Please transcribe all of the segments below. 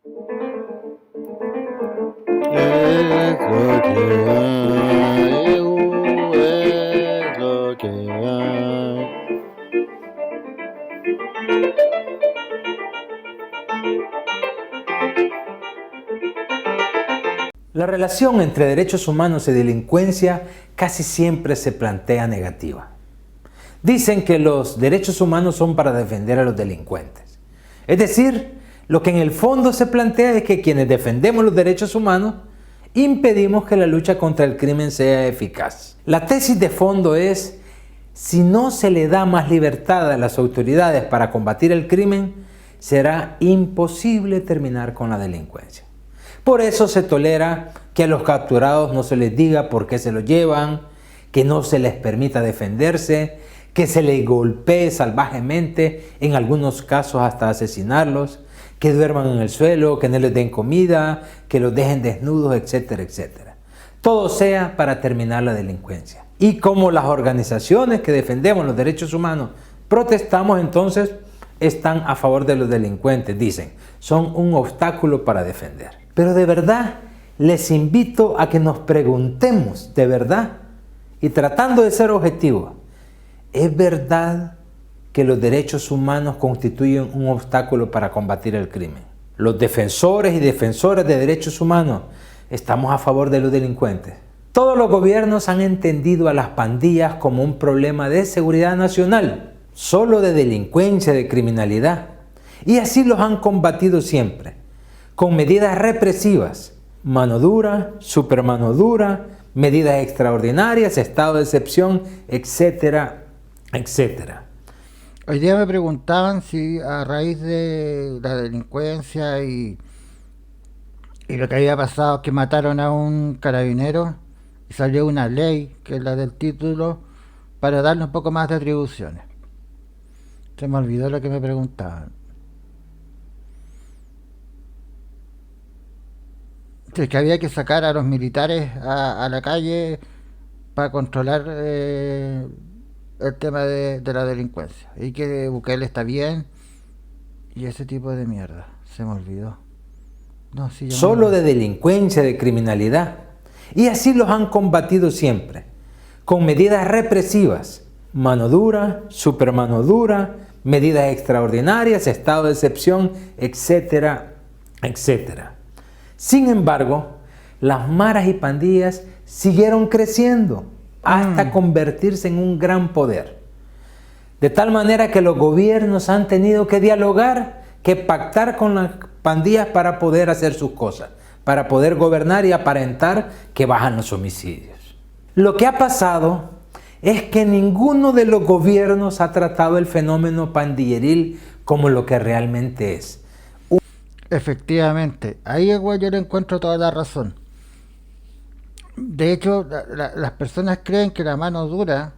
Es lo que hay, es lo que hay. La relación entre derechos humanos y delincuencia casi siempre se plantea negativa. Dicen que los derechos humanos son para defender a los delincuentes. Es decir, lo que en el fondo se plantea es que quienes defendemos los derechos humanos impedimos que la lucha contra el crimen sea eficaz. La tesis de fondo es: si no se le da más libertad a las autoridades para combatir el crimen, será imposible terminar con la delincuencia. Por eso se tolera que a los capturados no se les diga por qué se los llevan, que no se les permita defenderse, que se les golpee salvajemente, en algunos casos hasta asesinarlos, que duerman en el suelo, que no les den comida, que los dejen desnudos, etcétera, etcétera. Todo sea para terminar la delincuencia. Y como las organizaciones que defendemos los derechos humanos protestamos, entonces están a favor de los delincuentes. Dicen, son un obstáculo para defender. Pero de verdad, les invito a que nos preguntemos, de verdad, y tratando de ser objetivos, ¿es verdad que los derechos humanos constituyen un obstáculo para combatir el crimen? Los defensores y defensoras de derechos humanos estamos a favor de los delincuentes. Todos los gobiernos han entendido a las pandillas como un problema de seguridad nacional, solo de delincuencia, de criminalidad, y así los han combatido siempre, con medidas represivas, mano dura, supermano dura, medidas extraordinarias, estado de excepción, etcétera, etcétera. Hoy día me preguntaban si a raíz de la delincuencia y lo que había pasado, que mataron a un carabinero y salió una ley, que es la del título, para darle un poco más de atribuciones. Se me olvidó lo que me preguntaban. Sí, que había que sacar a los militares a la calle para controlar el tema de la delincuencia. Y que Bukele está bien y ese tipo de mierda. Se me olvidó. No, sí, Solo de delincuencia, de criminalidad. Y así los han combatido siempre, con medidas represivas, mano dura, supermano dura, medidas extraordinarias, estado de excepción, etcétera, etcétera. Sin embargo, las maras y pandillas siguieron creciendo hasta convertirse en un gran poder. De tal manera que los gobiernos han tenido que dialogar, que pactar con las pandillas para poder hacer sus cosas, para poder gobernar y aparentar que bajan los homicidios. Lo que ha pasado es que ninguno de los gobiernos ha tratado el fenómeno pandilleril como lo que realmente es. Efectivamente, ahí igual yo le encuentro toda la razón. De hecho, las personas creen que la mano dura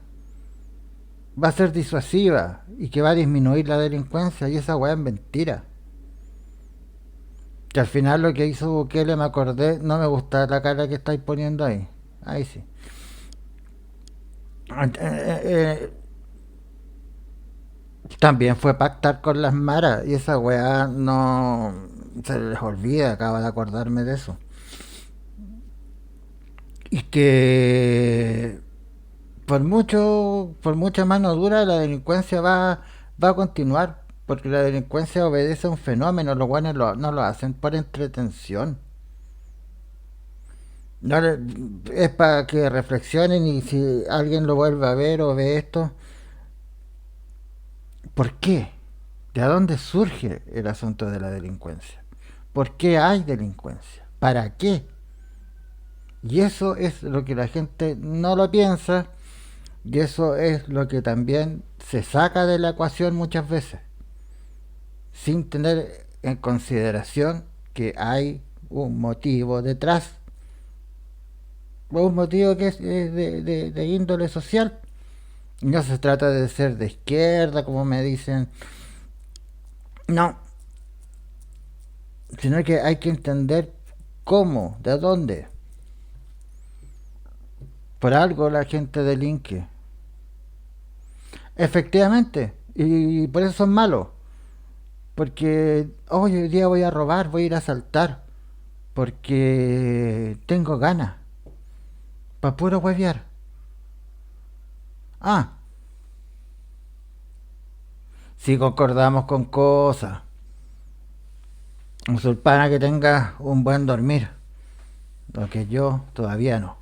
va a ser disuasiva y que va a disminuir la delincuencia, y esa weá es mentira. Que al final lo que hizo Bukele, me acordé, no me gusta la cara que estáis poniendo ahí. Ahí sí. También fue pactar con las maras y esa weá no se les olvida, acabo de acordarme de eso. Y que por mucha mano dura la delincuencia va a continuar, porque la delincuencia obedece a un fenómeno, los buenos no lo hacen por entretención. No es para que reflexionen, y si alguien lo vuelve a ver o ve esto, ¿por qué? ¿De dónde surge el asunto de la delincuencia? ¿Por qué hay delincuencia? ¿Para qué? Y eso es lo que la gente no lo piensa, y eso es lo que también se saca de la ecuación muchas veces, sin tener en consideración que hay un motivo detrás, un motivo que es de índole social. No se trata de ser de izquierda, como me dicen, no, sino que hay que entender cómo, de dónde. Por algo la gente delinque. Efectivamente, y por eso son malos. porque hoy día voy a robar, voy a ir a asaltar, porque tengo ganas, para puro huevear. Ah, si concordamos con cosas, musulmana que tenga un buen dormir, lo que yo todavía no.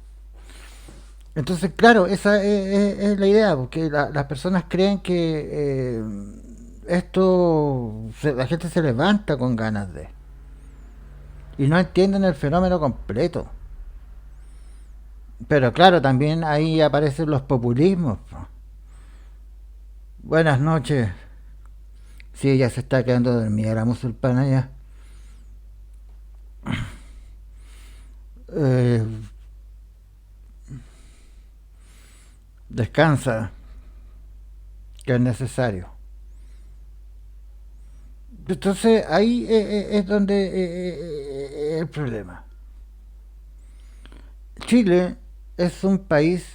Entonces, claro, esa es la idea, porque las personas creen que la gente se levanta con ganas de, y no entienden el fenómeno completo. Pero claro, también ahí aparecen los populismos, po. Buenas noches. Sí, ya se está quedando dormida la musulmana ya. Eh, Descansa, que es necesario. Entonces ahí es donde el problema. Chile es un país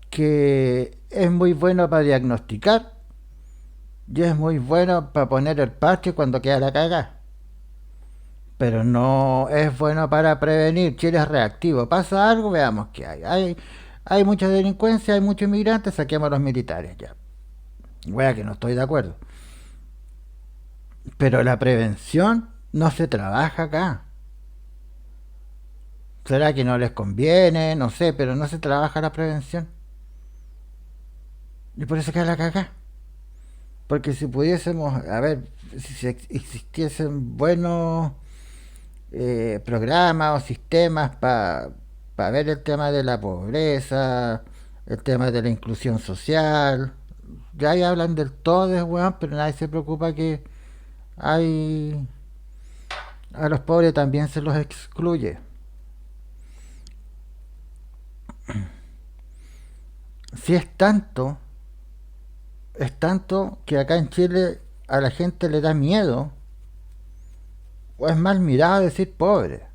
que es muy bueno para diagnosticar y es muy bueno para poner el parche cuando queda la cagada. Pero no es bueno para prevenir. Chile es reactivo. Pasa algo, veamos qué hay. Hay mucha delincuencia, hay muchos inmigrantes, saquemos a los militares ya. Wea que no estoy de acuerdo. Pero la prevención no se trabaja acá. ¿Será que no les conviene? No sé, pero no se trabaja la prevención. Y por eso queda la cagada. Porque si pudiésemos, a ver, si existiesen buenos programas o sistemas para ver el tema de la pobreza, el tema de la inclusión social, ya ahí hablan del todo, weón, pero nadie se preocupa que hay a los pobres también se los excluye. Si es tanto que acá en Chile a la gente le da miedo o es mal mirado decir pobre.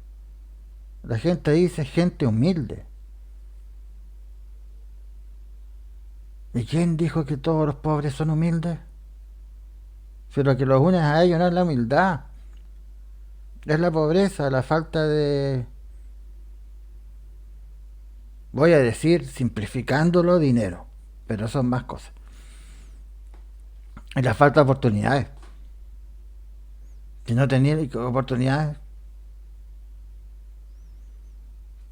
La gente dice gente humilde. ¿Y quién dijo que todos los pobres son humildes? Si lo que los une a ellos no es la humildad, es la pobreza, la falta de, voy a decir, simplificándolo, dinero, pero son más cosas. Y la falta de oportunidades. Si no tenía oportunidades.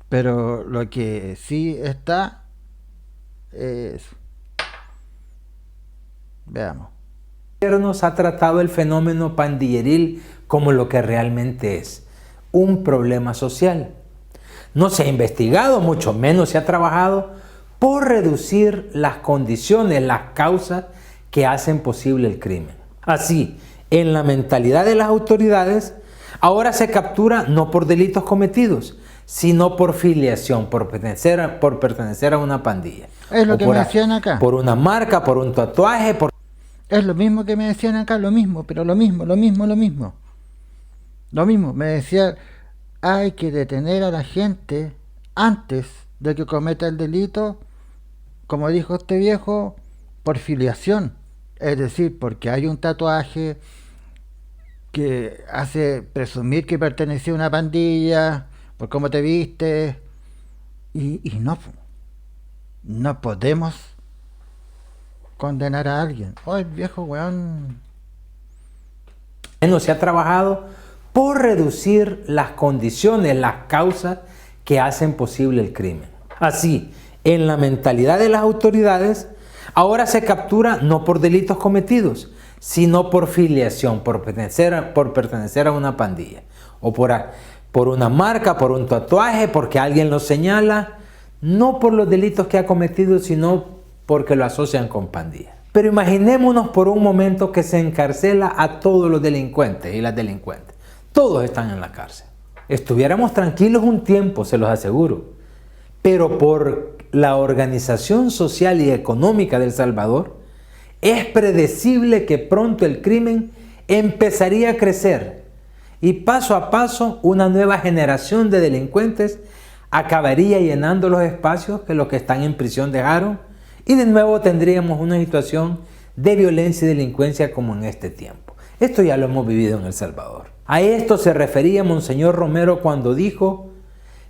Pero lo que sí está es... Veamos. El gobierno ha tratado el fenómeno pandilleril como lo que realmente es, un problema social. No se ha investigado, mucho menos se ha trabajado por reducir las condiciones, las causas que hacen posible el crimen. Así, en la mentalidad de las autoridades, ahora se captura no por delitos cometidos, sino por filiación, por pertenecer a una pandilla. Es lo que me decían acá. Por una marca, por un tatuaje, por... Es lo mismo que me decían acá, lo mismo, pero lo mismo. Lo mismo, me decían, hay que detener a la gente antes de que cometa el delito, como dijo este viejo, por filiación. Es decir, porque hay un tatuaje que hace presumir que pertenecía a una pandilla, por cómo te viste, y no podemos condenar a alguien. Oh, el viejo weón. No se ha trabajado por reducir las condiciones, las causas que hacen posible el crimen. Así, en la mentalidad de las autoridades, ahora se captura no por delitos cometidos, sino por filiación, por pertenecer a una pandilla, o por una marca, por un tatuaje, porque alguien lo señala, no por los delitos que ha cometido, sino porque lo asocian con pandillas. Pero imaginémonos por un momento que se encarcela a todos los delincuentes y las delincuentes. Todos están en la cárcel. Estuviéramos tranquilos un tiempo, se los aseguro. Pero por la organización social y económica de El Salvador, es predecible que pronto el crimen empezaría a crecer y paso a paso una nueva generación de delincuentes acabaría llenando los espacios que los que están en prisión dejaron, y de nuevo tendríamos una situación de violencia y delincuencia como en este tiempo. Esto ya lo hemos vivido en El Salvador. A esto se refería Monseñor Romero cuando dijo: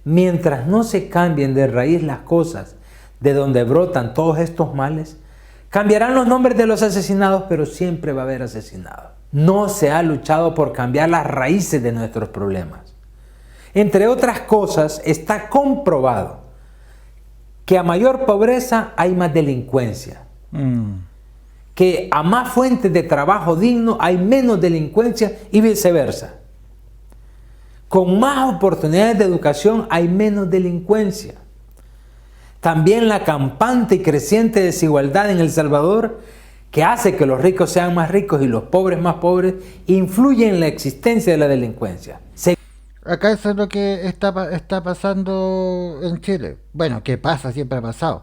mientras no se cambien de raíz las cosas de donde brotan todos estos males, cambiarán los nombres de los asesinados, pero siempre va a haber asesinados. No se ha luchado por cambiar las raíces de nuestros problemas. Entre otras cosas, está comprobado que a mayor pobreza hay más delincuencia. Que a más fuentes de trabajo digno hay menos delincuencia y viceversa. Con más oportunidades de educación hay menos delincuencia. También la campante y creciente desigualdad en El Salvador, que hace que los ricos sean más ricos y los pobres más pobres, influye en la existencia de la delincuencia. Acá eso es lo que está pasando en Chile. Bueno, que pasa, siempre ha pasado.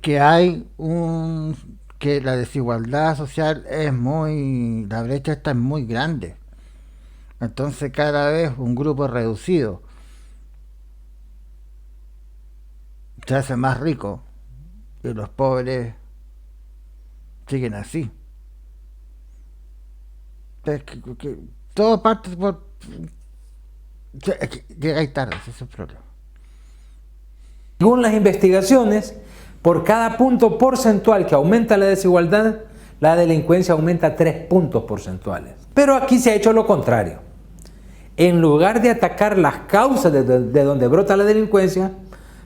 Que que la desigualdad social la brecha está muy grande. Entonces cada vez un grupo reducido se hace más rico y los pobres siguen así. Todo parte por... Llegáis tarde, ese es el problema. Según las investigaciones, por cada punto porcentual que aumenta la desigualdad, la delincuencia aumenta 3 puntos porcentuales. Pero aquí se ha hecho lo contrario. En lugar de atacar las causas de donde brota la delincuencia,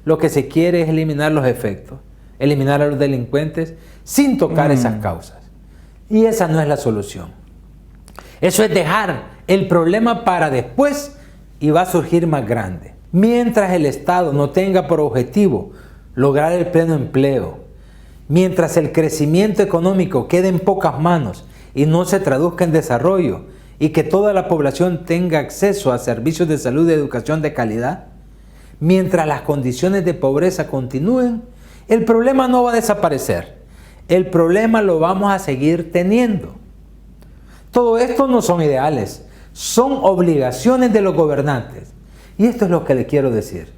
lo que se quiere es eliminar los efectos, eliminar a los delincuentes sin tocar esas causas. Y esa no es la solución. Eso es dejar el problema para después y va a surgir más grande. Mientras el Estado no tenga por objetivo lograr el pleno empleo, mientras el crecimiento económico quede en pocas manos y no se traduzca en desarrollo, y que toda la población tenga acceso a servicios de salud y educación de calidad, mientras las condiciones de pobreza continúen, el problema no va a desaparecer. El problema lo vamos a seguir teniendo. Todo esto no son ideales, son obligaciones de los gobernantes. Y esto es lo que le quiero decir.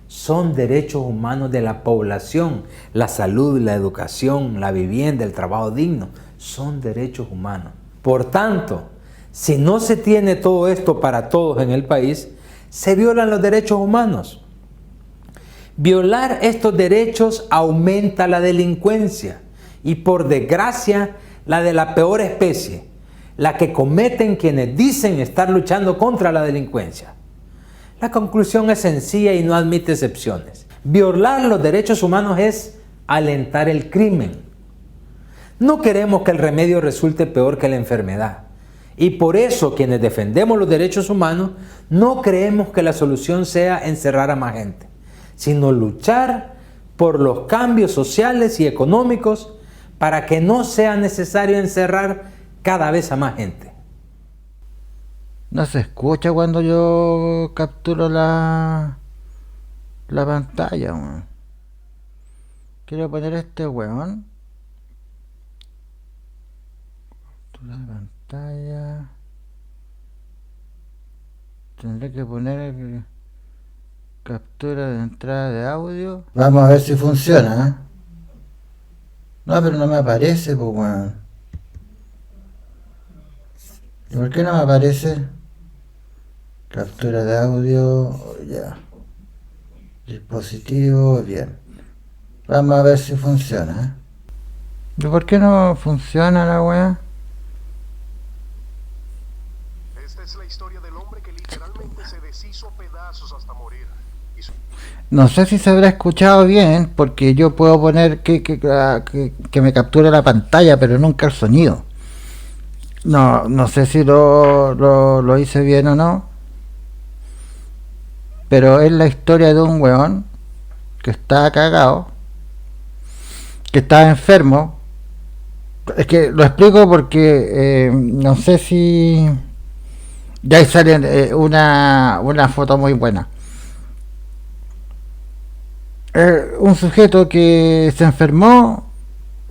Son derechos humanos de la población. La salud, la educación, la vivienda, el trabajo digno, son derechos humanos. Por tanto, si no se tiene todo esto para todos en el país, se violan los derechos humanos. Violar estos derechos aumenta la delincuencia y, por desgracia, la de la peor especie, la que cometen quienes dicen estar luchando contra la delincuencia. La conclusión es sencilla y no admite excepciones. Violar los derechos humanos es alentar el crimen. No queremos que el remedio resulte peor que la enfermedad. Y por eso quienes defendemos los derechos humanos no creemos que la solución sea encerrar a más gente, sino luchar por los cambios sociales y económicos para que no sea necesario encerrar cada vez a más gente. No se escucha cuando yo capturo la pantalla, weón. Quiero poner este weón. Captura de pantalla. Tendré que poner captura de entrada de audio. Vamos a ver si funciona, ¿eh? No, pero no me aparece, pues, weón. ¿Y por qué no me aparece? Captura de audio, ya. Dispositivo, bien. Vamos a ver si funciona, ¿eh? ¿Y por qué no funciona la weá? Esta es la historia del hombre que literalmente se deshizo a pedazos hasta morir. No sé si se habrá escuchado bien, porque yo puedo poner que me capture la pantalla, pero nunca el sonido. No sé si lo hice bien o no, pero es la historia de un weón que está cagado, que está enfermo. Es que lo explico porque no sé si ya ahí sale una foto muy buena. Un sujeto que se enfermó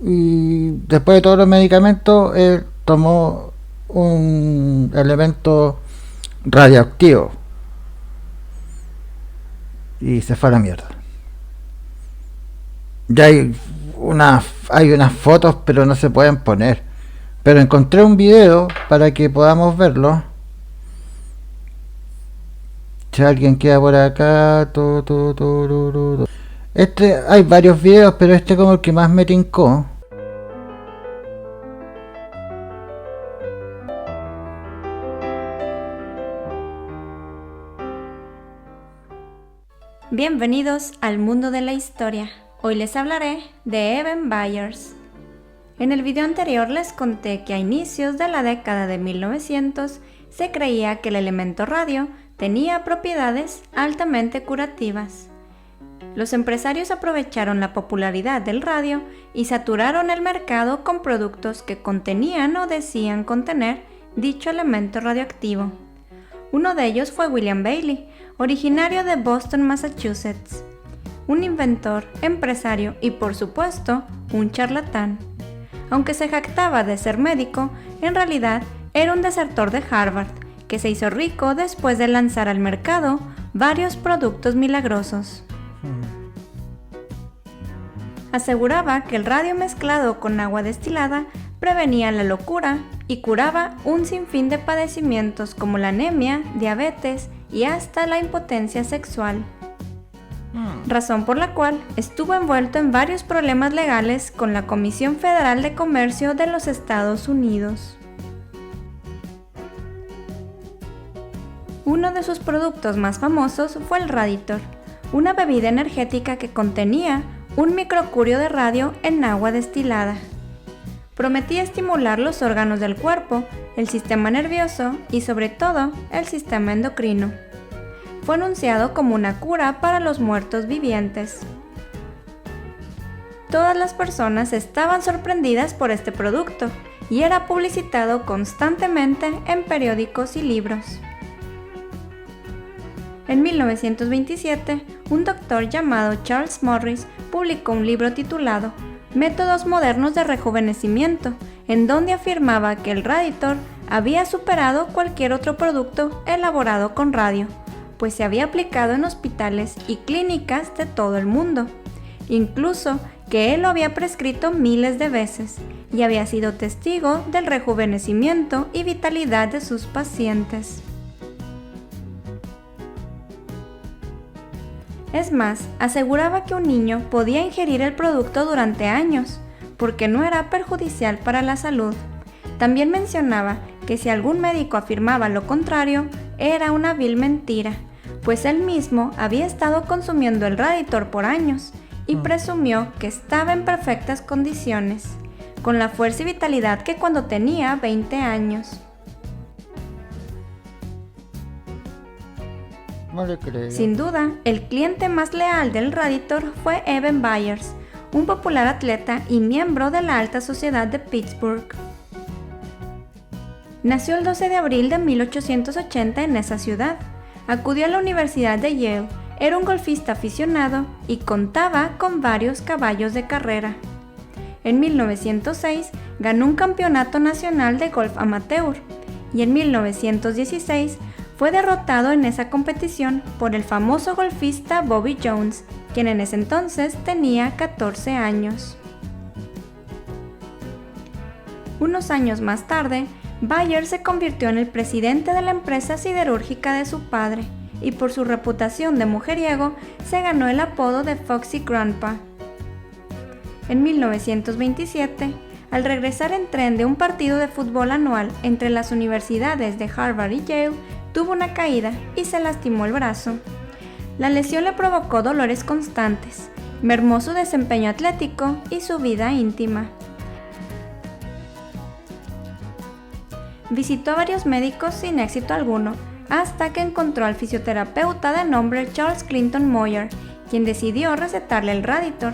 y después de todos los medicamentos él tomó un elemento radioactivo y se fue a la mierda. Ya hay hay unas fotos, pero no se pueden poner. Pero encontré un video para que podamos verlo. Si alguien queda por acá. Hay varios videos, pero este como el que más me tincó. Bienvenidos al mundo de la historia. Hoy les hablaré de Eben Byers. En el video anterior les conté que a inicios de la década de 1900 se creía que el elemento radio tenía propiedades altamente curativas. Los empresarios aprovecharon la popularidad del radio y saturaron el mercado con productos que contenían o decían contener dicho elemento radioactivo. Uno de ellos fue William Bailey, originario de Boston, Massachusetts, un inventor, empresario y, por supuesto, un charlatán. Aunque se jactaba de ser médico, en realidad era un desertor de Harvard, que se hizo rico después de lanzar al mercado varios productos milagrosos. Aseguraba que el radio mezclado con agua destilada prevenía la locura y curaba un sinfín de padecimientos como la anemia, diabetes y hasta la impotencia sexual. Razón por la cual estuvo envuelto en varios problemas legales con la Comisión Federal de Comercio de los Estados Unidos. Uno de sus productos más famosos fue el Raditor, una bebida energética que contenía un microcurio de radio en agua destilada. Prometía estimular los órganos del cuerpo, el sistema nervioso y sobre todo el sistema endocrino. Fue anunciado como una cura para los muertos vivientes. Todas las personas estaban sorprendidas por este producto y era publicitado constantemente en periódicos y libros. En 1927, un doctor llamado Charles Morris publicó un libro titulado Métodos modernos de rejuvenecimiento, en donde afirmaba que el Raditor había superado cualquier otro producto elaborado con radio, pues se había aplicado en hospitales y clínicas de todo el mundo, incluso que él lo había prescrito miles de veces y había sido testigo del rejuvenecimiento y vitalidad de sus pacientes. Es más, aseguraba que un niño podía ingerir el producto durante años, porque no era perjudicial para la salud. También mencionaba que si algún médico afirmaba lo contrario, era una vil mentira, pues él mismo había estado consumiendo el Raditor por años y presumió que estaba en perfectas condiciones, con la fuerza y vitalidad que cuando tenía 20 años. No le creo. Sin duda, el cliente más leal del Raditor fue Eben Byers, un popular atleta y miembro de la alta sociedad de Pittsburgh. Nació el 12 de abril de 1880 en esa ciudad. Acudió a la Universidad de Yale, era un golfista aficionado y contaba con varios caballos de carrera. En 1906 ganó un campeonato nacional de golf amateur y en 1916 fue derrotado en esa competición por el famoso golfista Bobby Jones, quien en ese entonces tenía 14 años. Unos años más tarde, Byers se convirtió en el presidente de la empresa siderúrgica de su padre y por su reputación de mujeriego se ganó el apodo de Foxy Grandpa. En 1927, al regresar en tren de un partido de fútbol anual entre las universidades de Harvard y Yale, tuvo una caída y se lastimó el brazo. La lesión le provocó dolores constantes, mermó su desempeño atlético y su vida íntima. Visitó a varios médicos sin éxito alguno, hasta que encontró al fisioterapeuta de nombre Charles Clinton Moyer, quien decidió recetarle el Raditor,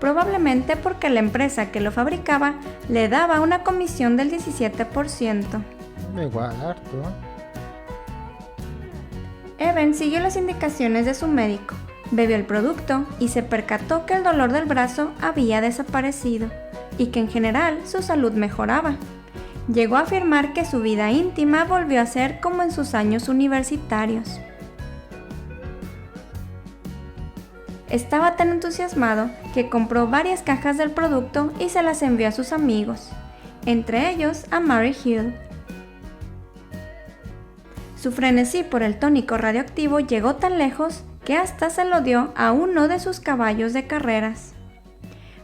probablemente porque la empresa que lo fabricaba le daba una comisión del 17%. Igual, harto. Eben siguió las indicaciones de su médico, bebió el producto y se percató que el dolor del brazo había desaparecido y que en general su salud mejoraba. Llegó a afirmar que su vida íntima volvió a ser como en sus años universitarios. estaba tan entusiasmado que compró varias cajas del producto y se las envió a sus amigos, entre ellos a Mary Hill. Su frenesí por el tónico radioactivo llegó tan lejos que hasta se lo dio a uno de sus caballos de carreras.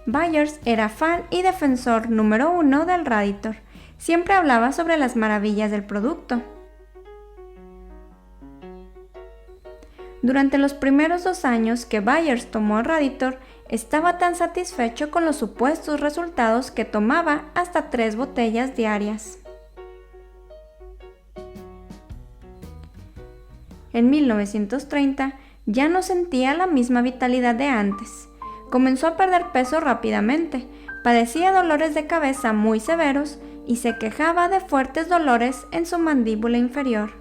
Byers era fan y defensor número 1 del Raditor. Siempre hablaba sobre las maravillas del producto. Durante los primeros 2 años que Byers tomó el Raditor, estaba tan satisfecho con los supuestos resultados que tomaba hasta 3 botellas diarias. En 1930 ya no sentía la misma vitalidad de antes. Comenzó a perder peso rápidamente, padecía dolores de cabeza muy severos y se quejaba de fuertes dolores en su mandíbula inferior.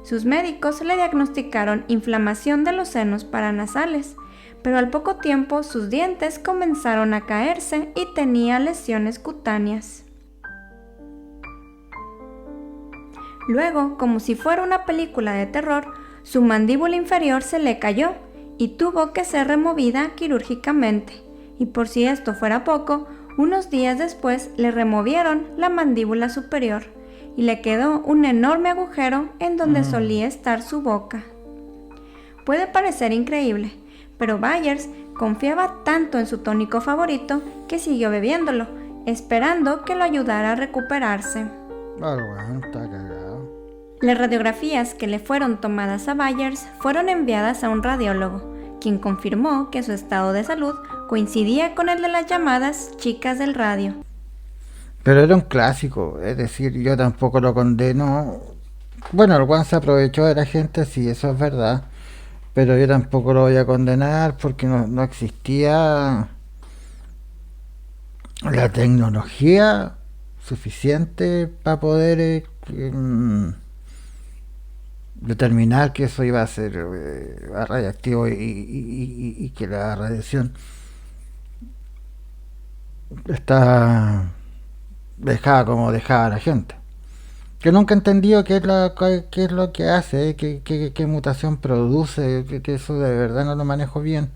Sus médicos le diagnosticaron inflamación de los senos paranasales, pero al poco tiempo sus dientes comenzaron a caerse y tenía lesiones cutáneas. Luego, como si fuera una película de terror, su mandíbula inferior se le cayó y tuvo que ser removida quirúrgicamente. Y por si esto fuera poco, unos días después le removieron la mandíbula superior y le quedó un enorme agujero en donde solía estar su boca. Puede parecer increíble, pero Byers confiaba tanto en su tónico favorito que siguió bebiéndolo, esperando que lo ayudara a recuperarse. Está cagado. Las radiografías que le fueron tomadas a Byers fueron enviadas a un radiólogo, quien confirmó que su estado de salud coincidía con el de las llamadas chicas del radio. Pero era un clásico, es decir, yo tampoco lo condeno. Bueno, el Juan se aprovechó de la gente, sí, eso es verdad, pero yo tampoco lo voy a condenar porque no existía la tecnología suficiente para poder determinar que eso iba a ser radiactivo y que la radiación está dejada como dejaba a la gente. Que nunca he entendido qué es lo que hace, qué mutación produce, que eso de verdad no lo manejo bien.